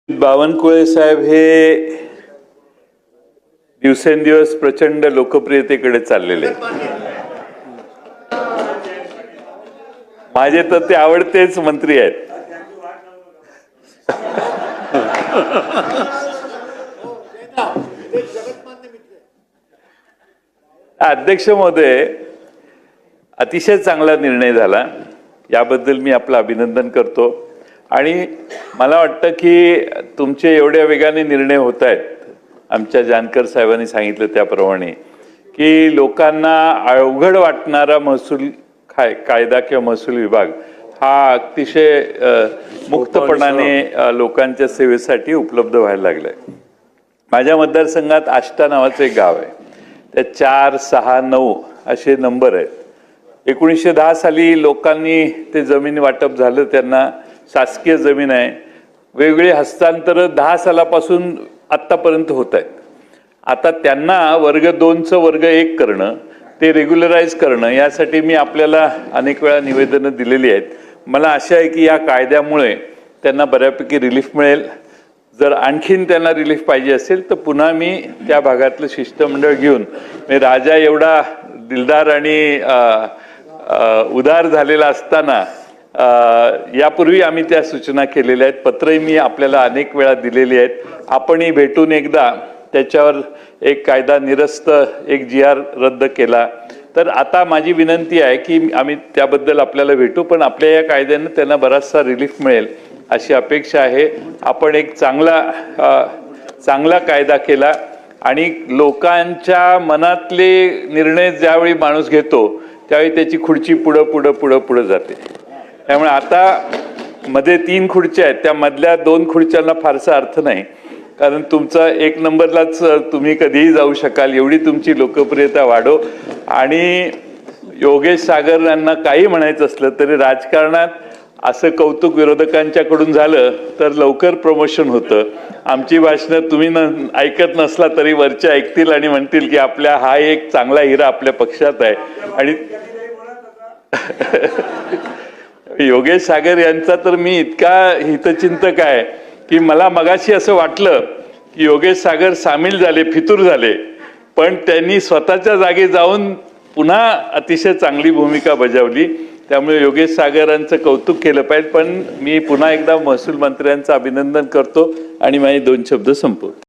बावनकुळे साहेब हे दिवसेंदिवस प्रचंड लोकप्रियतेकडे चाललेले माझे तर ते आवडतेच मंत्री आहेत. अध्यक्ष महोदय, अतिशय चांगला निर्णय झाला, याबद्दल मी आपलं अभिनंदन करतो. आणि मला वाटतं की तुमचे एवढ्या वेगाने निर्णय होत आहेत, आमच्या जानकर साहेबांनी सांगितलं त्याप्रमाणे, की लोकांना अवघड वाटणारा महसूल कायदा किंवा महसूल विभाग हा अतिशय मुक्तपणाने लोकांच्या सेवेसाठी उपलब्ध व्हायला लागलाय. माझ्या मतदारसंघात आष्टा नावाचं एक गाव आहे, त्या 4, 6, 9 असे नंबर आहेत. 1910 साली लोकांनी ते जमीन वाटप झालं, त्यांना शासकीय जमीन आहे. वेगवेगळे हस्तांतर 10 सालापासून आत्तापर्यंत होत आहेत. आता त्यांना वर्ग 2चं वर्ग 1 करणं, ते रेग्युलराइज करणं, यासाठी मी आपल्याला अनेक वेळा निवेदनं दिलेली आहेत. मला आशा आहे की या कायद्यामुळे त्यांना बऱ्यापैकी रिलीफ मिळेल. जर आणखीन त्यांना रिलीफ पाहिजे असेल तर पुन्हा मी त्या भागातलं शिष्टमंडळ घेऊन, राजा एवढा दिलदार आणि उदार झालेला असताना यापूर्वी आम्ही त्या सूचना केलेल्या आहेत. पत्रही मी आपल्याला अनेक वेळा दिलेली आहेत. आपणही भेटून एकदा त्याच्यावर एक कायदा निरस्त, एक GR रद्द केला. तर आता माझी विनंती आहे की आम्ही त्याबद्दल आपल्याला भेटू, पण आपल्या या कायद्यानं त्यांना बराचसा रिलीफ मिळेल अशी अपेक्षा आहे. आपण एक चांगला कायदा केला आणि लोकांच्या मनातले निर्णय ज्यावेळी माणूस घेतो त्यावेळी त्याची खुर्ची पुढं जाते. त्यामुळे आता मध्ये 3 खुर्च्या आहेत, त्या मधल्या 2 खुर्च्यांना फारसा अर्थ नाही, कारण तुमचा 1 नंबरलाच तुम्ही कधीही जाऊ शकाल, एवढी तुमची लोकप्रियता वाढो. आणि योगेश सागर यांना काही म्हणायचं असलं तरी राजकारणात असं कौतुक विरोधकांच्याकडून झालं तर लवकर प्रमोशन होतं. आमची भाषणं तुम्ही ऐकत नसला तरी वरच्या ऐकतील आणि म्हणतील की आपल्या हा एक चांगला हिरा आपल्या पक्षात आहे. आणि योगेश सागर यांचा तर मी इतका हितचिंतक आहे की मला मगाशी असं वाटलं की योगेश सागर सामील झाले, फितूर झाले, पण त्यांनी स्वतःच्या जागी जाऊन पुन्हा अतिशय चांगली भूमिका बजावली. त्यामुळे योगेश सागरांचं कौतुक केलं पाहिजे. पण मी पुन्हा एकदा महसूल मंत्र्यांचं अभिनंदन करतो आणि माझे 2 शब्द संपवतो.